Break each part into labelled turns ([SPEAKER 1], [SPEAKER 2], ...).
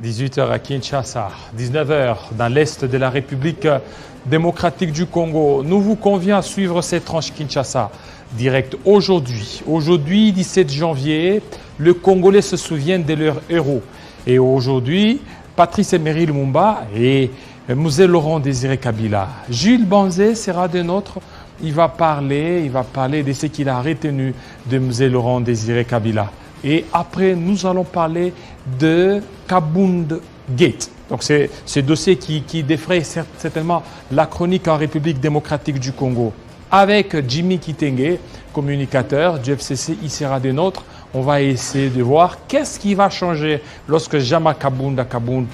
[SPEAKER 1] 18h à Kinshasa, 19h dans l'est de la République démocratique du Congo. Nous vous convions à suivre cette tranche Kinshasa direct aujourd'hui. Aujourd'hui, 17 janvier, le Congolais se souvient de leurs héros. Et aujourd'hui, Patrice Emery Lumumba et Mzee Laurent Désiré Kabila. Jules Banzé sera de nôtres. Il va parler de ce qu'il a retenu de Mzee Laurent Désiré Kabila. Et après, nous allons parler de Kabound Gate. Donc, c'est ce dossier qui défraie certainement la chronique en République démocratique du Congo. Avec Jimmy Kitenge, communicateur du FCC, il sera des nôtres. On va essayer de voir qu'est-ce qui va changer lorsque Jama Kabound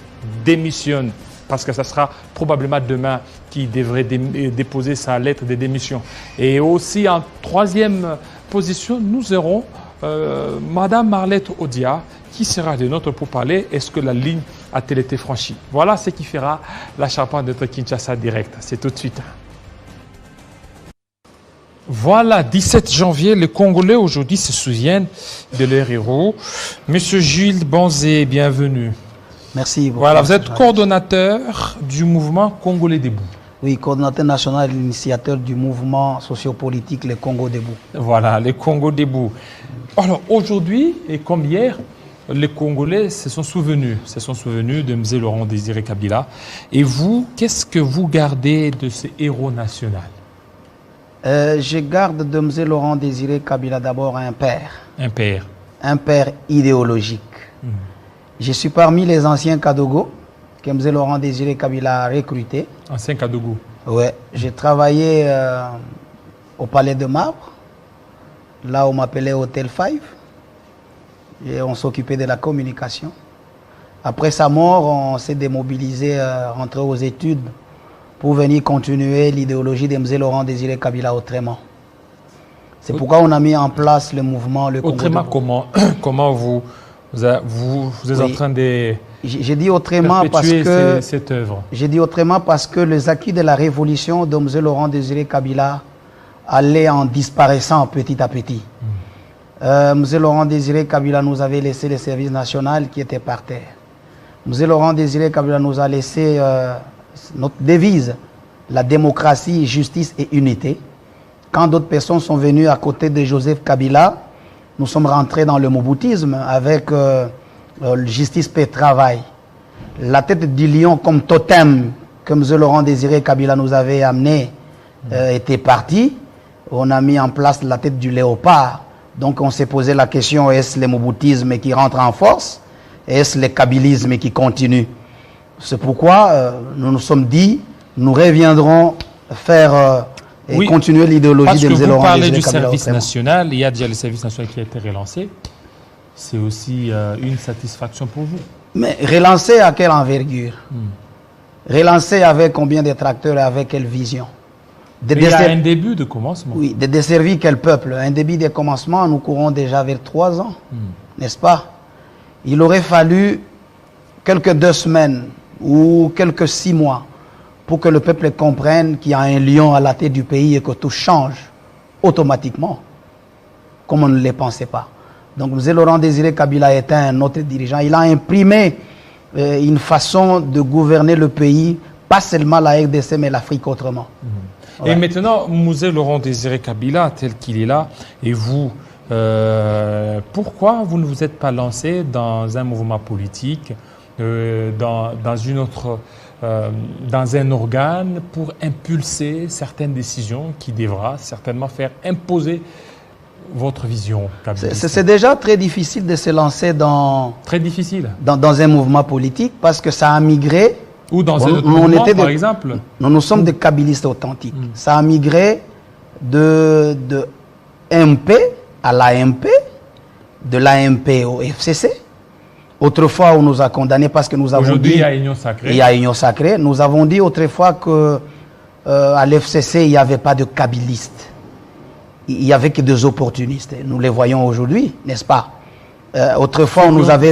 [SPEAKER 1] démissionne. Parce que ça sera probablement demain qu'il devrait déposer sa lettre de démission. Et aussi en troisième position, nous aurons Madame Marlette Odia, qui sera de notre pour parler. Est-ce que la ligne a-t-elle été franchie? Voilà ce qui fera la charpente de Kinshasa direct. C'est tout de suite. Voilà, 17 janvier, les Congolais aujourd'hui se souviennent de leurs héros. Monsieur Jules Banzé, bienvenue.
[SPEAKER 2] Merci.
[SPEAKER 1] Voilà, vous êtes coordonnateur du mouvement Congolais Debout.
[SPEAKER 2] Oui, coordonnateur national et initiateur du mouvement sociopolitique Les Congo Debout.
[SPEAKER 1] Voilà, les Congo Debout. Alors aujourd'hui, et comme hier, les Congolais se sont souvenus de Mzee Laurent Désiré Kabila. Et vous, qu'est-ce que vous gardez de ce héros national?
[SPEAKER 2] Je garde de Mzee Laurent Désiré Kabila d'abord un père.
[SPEAKER 1] Un père.
[SPEAKER 2] Un père idéologique. Je suis parmi les anciens Kadogo que Mzee Laurent Désiré Kabila a recrutés.
[SPEAKER 1] Ancien Kadogo.
[SPEAKER 2] Ouais, j'ai travaillé au Palais de Marbre, là où on m'appelait Hôtel 5. Et on s'occupait de la communication. Après sa mort, on s'est démobilisé, rentré aux études pour venir continuer l'idéologie de Mzee Laurent Désiré Kabila autrement. C'est pourquoi on a mis en place le mouvement Le Congo
[SPEAKER 1] Autrement,
[SPEAKER 2] Debout.
[SPEAKER 1] comment vous êtes en train de
[SPEAKER 2] j'ai dit autrement parce que
[SPEAKER 1] cette œuvre.
[SPEAKER 2] J'ai dit autrement parce que les acquis de la révolution de Mzee Laurent Désiré Kabila allaient en disparaissant petit à petit. Mzee Laurent Désiré Kabila nous avait laissé le service national qui était par terre. Mzee Laurent Désiré Kabila nous a laissé notre devise, la démocratie, justice et unité. Quand d'autres personnes sont venues à côté de Joseph Kabila, nous sommes rentrés dans le moboutisme avec justice, paix, travail. La tête du lion comme totem que Mzee Laurent Désiré Kabila nous avait amené était partie. On a mis en place la tête du léopard. Donc on s'est posé la question, est-ce le moboutisme qui rentre en force? Est-ce le kabylisme qui continue? C'est pourquoi nous nous sommes dit, nous reviendrons faire et continuer l'idéologie de Mzee Laurent Désiré Kabila.
[SPEAKER 1] Parce que vous parlez du service national, il y a déjà le service national qui a été relancé. C'est aussi une satisfaction pour vous. Mais
[SPEAKER 2] relancé à quelle envergure? Relancé avec combien de tracteurs et avec quelle vision?
[SPEAKER 1] Il y a un début de commencement.
[SPEAKER 2] Oui, de desservir quel peuple? Un début de commencement, nous courons déjà vers 3 ans, n'est-ce pas? Il aurait fallu quelques 2 semaines ou quelques 6 mois pour que le peuple comprenne qu'il y a un lion à la tête du pays et que tout change automatiquement, comme on ne le pensait pas. Donc Mzee Laurent Désiré Kabila était un autre dirigeant. Il a imprimé une façon de gouverner le pays, pas seulement la RDC, mais l'Afrique autrement.
[SPEAKER 1] Et maintenant, Mzee Laurent Désiré Kabila, tel qu'il est là, et vous, pourquoi vous ne vous êtes pas lancé dans un mouvement politique, dans un organe pour impulser certaines décisions qui devra certainement faire imposer votre vision?
[SPEAKER 2] C'est déjà très difficile de se lancer dans un mouvement politique parce que ça a migré.
[SPEAKER 1] Ou dans un autre mouvement, par exemple.
[SPEAKER 2] Nous sommes des kabylistes authentiques. Ça a migré de MP à l'AMP, de l'AMP au FCC. Autrefois, on nous a condamnés parce que nous avons dit...
[SPEAKER 1] Aujourd'hui, il y a Union Sacrée.
[SPEAKER 2] Il y a Union Sacrée. Nous avons dit autrefois que à l'FCC, il n'y avait pas de kabylistes. Il n'y avait que des opportunistes. Nous les voyons aujourd'hui, n'est-ce pas? Autrefois,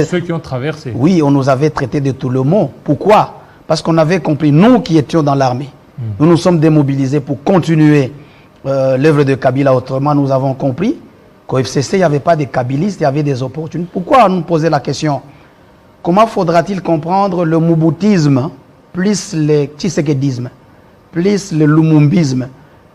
[SPEAKER 1] ceux qui ont traversé.
[SPEAKER 2] Oui, on nous avait traité de tout le monde. Pourquoi? Parce qu'on avait compris, nous qui étions dans l'armée, nous nous sommes démobilisés pour continuer l'œuvre de Kabila. Autrement, nous avons compris qu'au FCC, il n'y avait pas de kabylistes, il y avait des opportunistes. Pourquoi nous poser la question? comment faudra-t-il comprendre le mouboutisme, plus le tshisekedisme, plus le lumumbisme,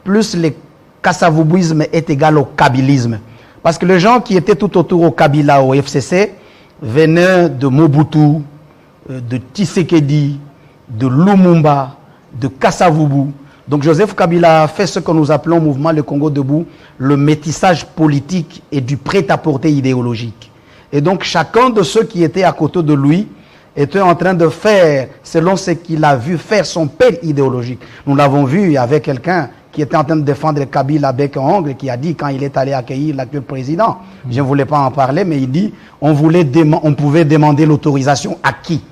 [SPEAKER 2] plus le kassavoubouisme est égal au kabylisme? Parce que les gens qui étaient tout autour au Kabila, au FCC, venaient de Mobutu, de Tshisekedi, de Lumumba, de Kassavoubou. Donc Joseph Kabila a fait ce que nous appelons au mouvement Le Congo Debout, le métissage politique et du prêt-à-porter idéologique. Et donc chacun de ceux qui étaient à côté de lui était en train de faire, selon ce qu'il a vu faire, son père idéologique. Nous l'avons vu avec quelqu'un qui était en train de défendre Kabila bec et ongle, qui a dit quand il est allé accueillir l'actuel président, je ne voulais pas en parler, mais il dit on pouvait demander l'autorisation à qui?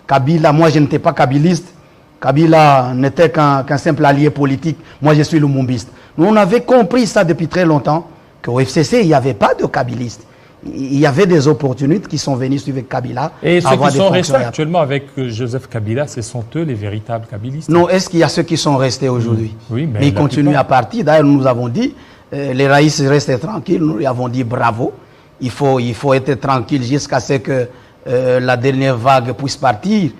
[SPEAKER 2] Kabila, moi je n'étais pas kabiliste, Kabila n'était qu'un simple allié politique, moi je suis lumumbiste. Nous on avait compris ça depuis très longtemps, qu'au FCC il n'y avait pas de kabilistes. Il y avait des opportunistes qui sont venus suivre Kabila.
[SPEAKER 1] Et ceux qui sont restés actuellement avec Joseph Kabila, ce sont eux les véritables kabilistes? Non,
[SPEAKER 2] est-ce qu'il y a ceux qui sont restés aujourd'hui?
[SPEAKER 1] Oui,
[SPEAKER 2] mais ils continuent à partir. D'ailleurs, nous avons dit, les raïs restent tranquilles. Nous lui avons dit bravo. Il faut être tranquille jusqu'à ce que la dernière vague puisse partir.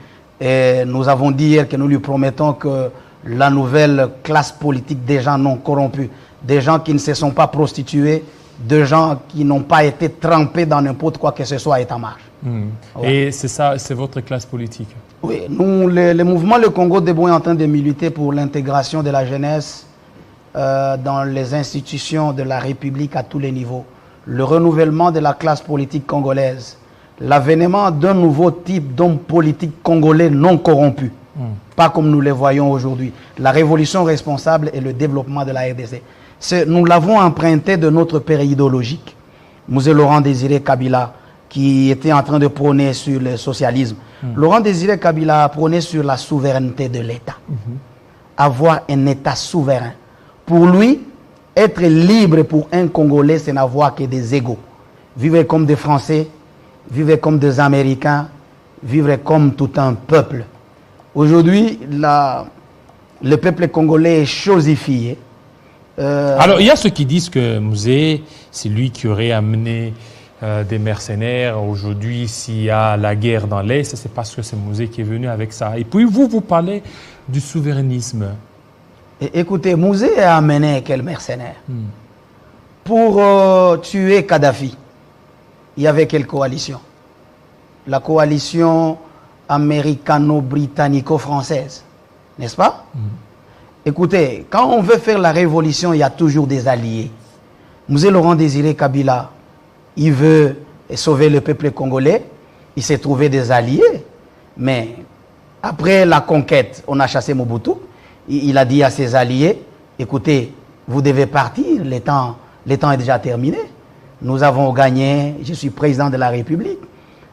[SPEAKER 2] Et nous avons dit hier que nous lui promettons que la nouvelle classe politique des gens non corrompus, des gens qui ne se sont pas prostitués, de gens qui n'ont pas été trempés dans n'importe quoi que ce soit est en marche.
[SPEAKER 1] Ouais. Et c'est ça, c'est votre classe politique?
[SPEAKER 2] Oui, nous, le mouvement Le Congo Debout est en train de militer pour l'intégration de la jeunesse dans les institutions de la République à tous les niveaux, le renouvellement de la classe politique congolaise, l'avènement d'un nouveau type d'hommes politiques congolais non corrompus, pas comme nous les voyons aujourd'hui, la révolution responsable et le développement de la RDC. Nous l'avons emprunté de notre père idéologique, Mzee Laurent Désiré Kabila, qui était en train de prôner sur le socialisme. Laurent Désiré Kabila a prôné sur la souveraineté de l'État. Avoir un État souverain. Pour lui, être libre pour un Congolais, c'est n'avoir que des égaux. Vivre comme des Français, vivre comme des Américains, vivre comme tout un peuple. Aujourd'hui, le peuple congolais est chosifié.
[SPEAKER 1] Alors, il y a ceux qui disent que Mzee, c'est lui qui aurait amené des mercenaires. Aujourd'hui, s'il y a la guerre dans l'Est, c'est parce que c'est Mzee qui est venu avec ça. Et puis, vous parlez du souverainisme.
[SPEAKER 2] Écoutez, Mzee a amené quel mercenaire? Pour tuer Kadhafi, il y avait quelle coalition? La coalition américano-britannico-française, n'est-ce pas? Écoutez, quand on veut faire la révolution, il y a toujours des alliés. Mzee Laurent Désiré Kabila, il veut sauver le peuple congolais, il s'est trouvé des alliés. Mais après la conquête, on a chassé Mobutu, il a dit à ses alliés, écoutez, vous devez partir, le temps est déjà terminé. Nous avons gagné, je suis président de la République.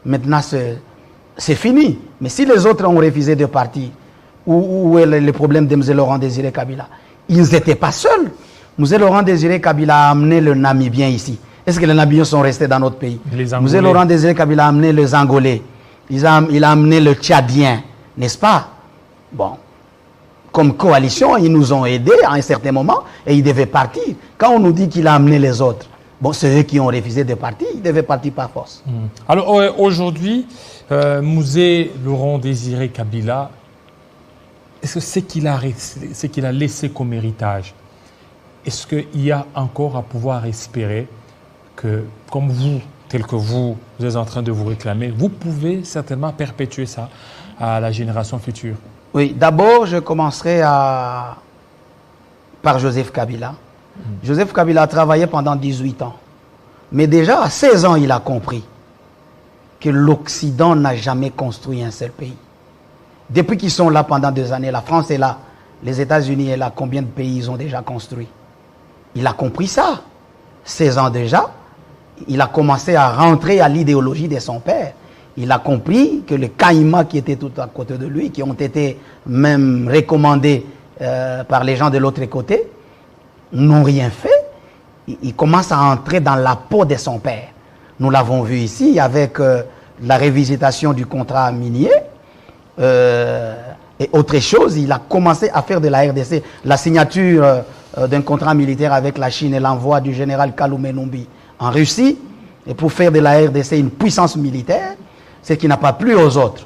[SPEAKER 2] Maintenant, c'est fini. Mais si les autres ont refusé de partir, où est le problème de Mzee Laurent Désiré Kabila? Ils n'étaient pas seuls. Mzee Laurent Désiré Kabila a amené le Namibien ici. Est-ce que les Namibiens sont restés dans notre pays? Mzee Laurent Désiré Kabila a amené les Angolais. Il a amené le Tchadien, n'est-ce pas? Bon. Comme coalition, ils nous ont aidés à un certain moment et ils devaient partir. Quand on nous dit qu'il a amené les autres, bon, c'est eux qui ont refusé de partir, ils devaient partir par force.
[SPEAKER 1] Alors aujourd'hui, Mzee Laurent Désiré Kabila, est-ce que ce qu'il a laissé comme héritage, est-ce qu'il y a encore à pouvoir espérer que, comme vous, tel que vous êtes en train de vous réclamer, vous pouvez certainement perpétuer ça à la génération future?
[SPEAKER 2] Oui, d'abord, je commencerai par Joseph Kabila. Joseph Kabila a travaillé pendant 18 ans. Mais déjà, à 16 ans, il a compris que l'Occident n'a jamais construit un seul pays. Depuis qu'ils sont là pendant 2 années, la France est là, les États-Unis est là, combien de pays ils ont déjà construit? Il a compris ça. 16 ans déjà, il a commencé à rentrer à l'idéologie de son père. Il a compris que les Caïmans qui étaient tout à côté de lui, qui ont été même recommandés par les gens de l'autre côté, n'ont rien fait. Il commence à entrer dans la peau de son père. Nous l'avons vu ici avec la révisitation du contrat minier. Et autre chose, il a commencé à faire de la RDC la signature d'un contrat militaire avec la Chine et l'envoi du général Kaloumé Numbi en Russie, et pour faire de la RDC une puissance militaire. ce qui n'a pas plu aux autres.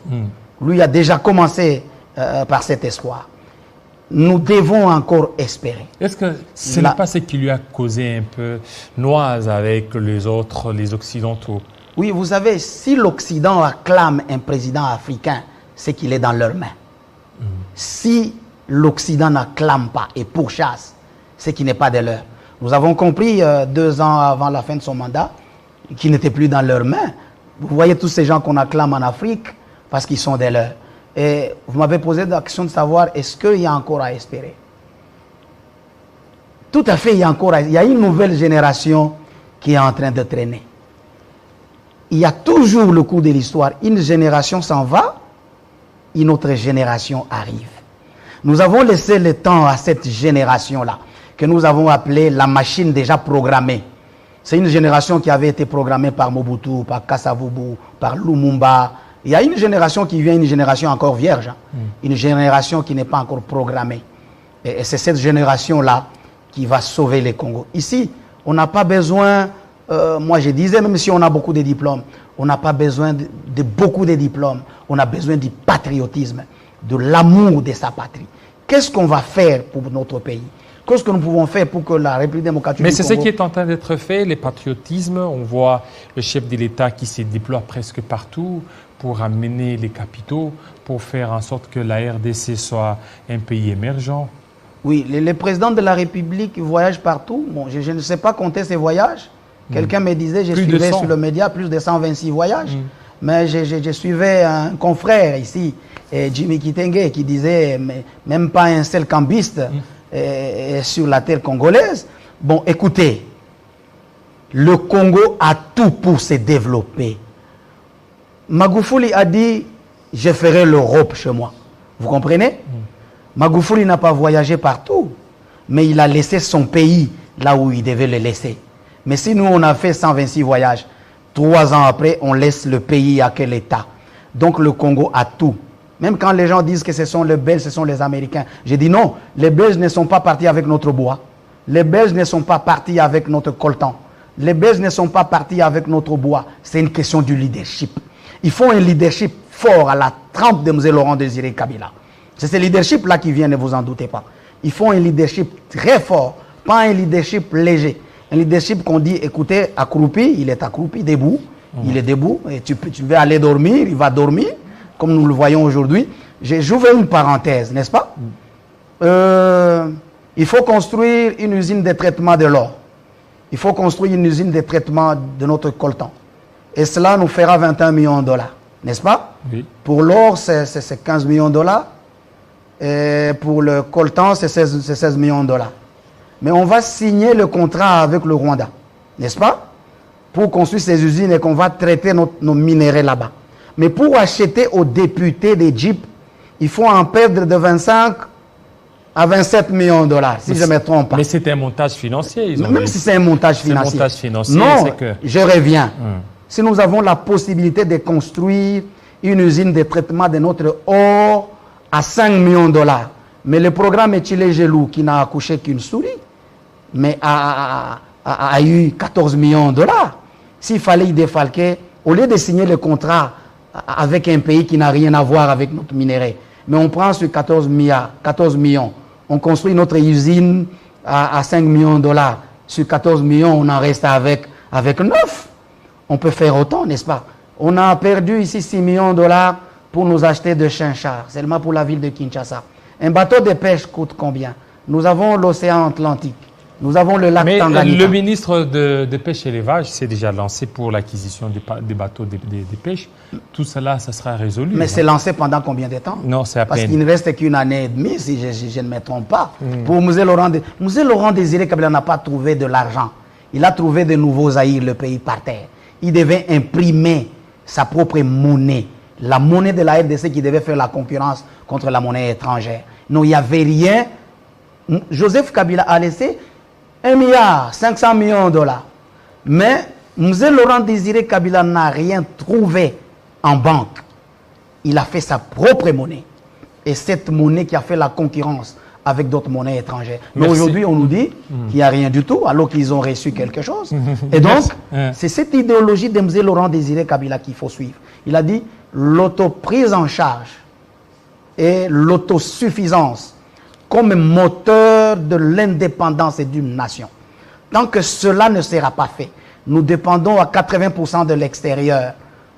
[SPEAKER 2] Lui a déjà commencé par cet espoir. Nous devons encore espérer.
[SPEAKER 1] Est-ce que ce n'est pas ce qui lui a causé un peu noise avec les autres, les Occidentaux?
[SPEAKER 2] Oui, vous savez, si l'Occident acclame un président africain, c'est qu'il est dans leurs mains. Si l'Occident n'acclame pas et pourchasse, c'est qu'il n'est pas de leur. Nous avons compris 2 ans avant la fin de son mandat qu'il n'était plus dans leurs mains. Vous voyez tous ces gens qu'on acclame en Afrique parce qu'ils sont des leurs. Et vous m'avez posé la question de savoir est-ce qu'il y a encore à espérer? Tout à fait, il y a une nouvelle génération qui est en train de traîner. Il y a toujours le cours de l'histoire. Une génération s'en va, une autre génération arrive. Nous avons laissé le temps à cette génération-là, que nous avons appelée la machine déjà programmée. C'est une génération qui avait été programmée par Mobutu, par Kasavubu, par Lumumba. Il y a une génération qui vient, une génération encore vierge, une génération qui n'est pas encore programmée. Et c'est cette génération-là qui va sauver les Congos. Ici, on n'a pas besoin, moi je disais, même si on a beaucoup de diplômes, on n'a pas besoin de beaucoup de diplômes, on a besoin du patriotisme, de l'amour de sa patrie. Qu'est-ce qu'on va faire pour notre pays? Qu'est-ce que nous pouvons faire pour que la République démocratique
[SPEAKER 1] du
[SPEAKER 2] Congo...
[SPEAKER 1] Mais c'est ce qui est en train d'être fait, le patriotisme. On voit le chef de l'État qui se déploie presque partout pour amener les capitaux, pour faire en sorte que la RDC soit un pays émergent.
[SPEAKER 2] Oui, les présidents de la République voyagent partout. Bon, je ne sais pas compter ces voyages. Quelqu'un me disait, je suivais sur le média plus de 126 voyages. Mais je suivais un confrère ici, Jimmy Kitenge, qui disait même pas un seul cambiste sur la terre congolaise. Bon, écoutez, le Congo a tout pour se développer. Magufuli a dit, je ferai l'Europe chez moi. Vous comprenez? Magufuli n'a pas voyagé partout, mais il a laissé son pays là où il devait le laisser. Mais si nous, on a fait 126 voyages, 3 ans après, on laisse le pays à quel état? Donc le Congo a tout. Même quand les gens disent que ce sont les Belges, ce sont les Américains. J'ai dit non, les Belges ne sont pas partis avec notre bois. Les Belges ne sont pas partis avec notre coltan. Les Belges ne sont pas partis avec notre bois. C'est une question du leadership. Il faut un leadership fort à la trempe de M. Laurent Désiré Kabila. C'est ce leadership-là qui vient, ne vous en doutez pas. Il faut un leadership très fort, pas un leadership léger. Un leadership qu'on dit, écoutez, accroupi, il est accroupi, debout. Il est debout, et tu veux aller dormir, il va dormir, comme nous le voyons aujourd'hui. J'ouvre une parenthèse, n'est-ce pas? Il faut construire une usine de traitement de l'or. Il faut construire une usine de traitement de notre coltan. Et cela nous fera 21 millions de dollars, n'est-ce pas? Oui. Pour l'or, c'est 15 millions de dollars. Et pour le coltan, c'est 16 millions de dollars. Mais on va signer le contrat avec le Rwanda, n'est-ce pas? Pour construire ces usines et qu'on va traiter nos minéraux là-bas. Mais pour acheter aux députés des Jeeps, il faut en perdre de 25 à 27 millions de dollars, si je ne me trompe pas.
[SPEAKER 1] Mais c'est un montage financier.
[SPEAKER 2] Même si c'est un montage financier. Non, je reviens. Si nous avons la possibilité de construire une usine de traitement de notre or à 5 millions de dollars, mais le programme Etchile Gelou, qui n'a accouché qu'une souris, mais a eu 14 millions de dollars. S'il fallait y défalquer, au lieu de signer le contrat avec un pays qui n'a rien à voir avec notre minerai, mais on prend sur 14 millions, on construit notre usine à 5 millions de dollars. Sur 14 millions, on en reste avec 9. On peut faire autant, n'est-ce pas? On a perdu ici 6 millions de dollars pour nous acheter de chinchard, seulement pour la ville de Kinshasa. Un bateau de pêche coûte combien? Nous avons l'océan Atlantique. Nous avons le lac Tanganyika.
[SPEAKER 1] Mais le ministre de Pêche et Élevage s'est déjà lancé pour l'acquisition des bateaux de pêche. Tout cela, ça sera résolu.
[SPEAKER 2] Mais c'est lancé pendant combien de temps?
[SPEAKER 1] Non, c'est à peine.
[SPEAKER 2] Parce qu'il ne reste qu'une année et demie, si je ne me trompe pas. Pour M. Laurent Désiré Kabila n'a pas trouvé de l'argent. Il a trouvé de nouveaux Zaïre, le pays par terre. Il devait imprimer sa propre monnaie. La monnaie de la RDC qui devait faire la concurrence contre la monnaie étrangère. Non, il n'y avait rien. Joseph Kabila a laissé 1,5 milliard de dollars. Mais M. Laurent Désiré Kabila n'a rien trouvé en banque. Il a fait sa propre monnaie. Et cette monnaie qui a fait la concurrence avec d'autres monnaies étrangères. Mais
[SPEAKER 1] Merci.
[SPEAKER 2] aujourd'hui, on nous dit qu'il n'y a rien du tout, alors qu'ils ont reçu quelque chose. Et donc, c'est cette idéologie de M. Laurent Désiré Kabila qu'il faut suivre. Il a dit l'autoprise en charge et l'autosuffisance comme moteur de l'indépendance et d'une nation. Tant que cela ne sera pas fait, nous dépendons à 80% de l'extérieur,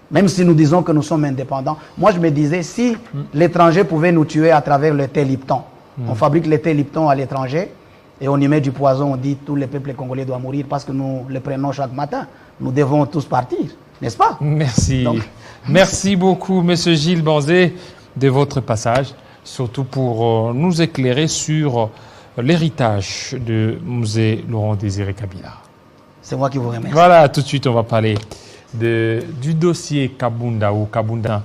[SPEAKER 2] même si nous disons que nous sommes indépendants. Moi, je me disais, si l'étranger pouvait nous tuer à travers le thé Lipton, on fabrique le thé Lipton à l'étranger et on y met du poison, on dit tous les peuples congolais doivent mourir parce que nous le prenons chaque matin. Nous devons tous partir, n'est-ce pas?
[SPEAKER 1] Merci.
[SPEAKER 2] Donc,
[SPEAKER 1] merci beaucoup, M. Gilles Banzé, de votre passage, surtout pour nous éclairer sur l'héritage de M. Laurent Désiré Kabila.
[SPEAKER 2] C'est moi qui vous remercie.
[SPEAKER 1] Voilà, tout de suite, on va parler du dossier Kabunda ou Kabunda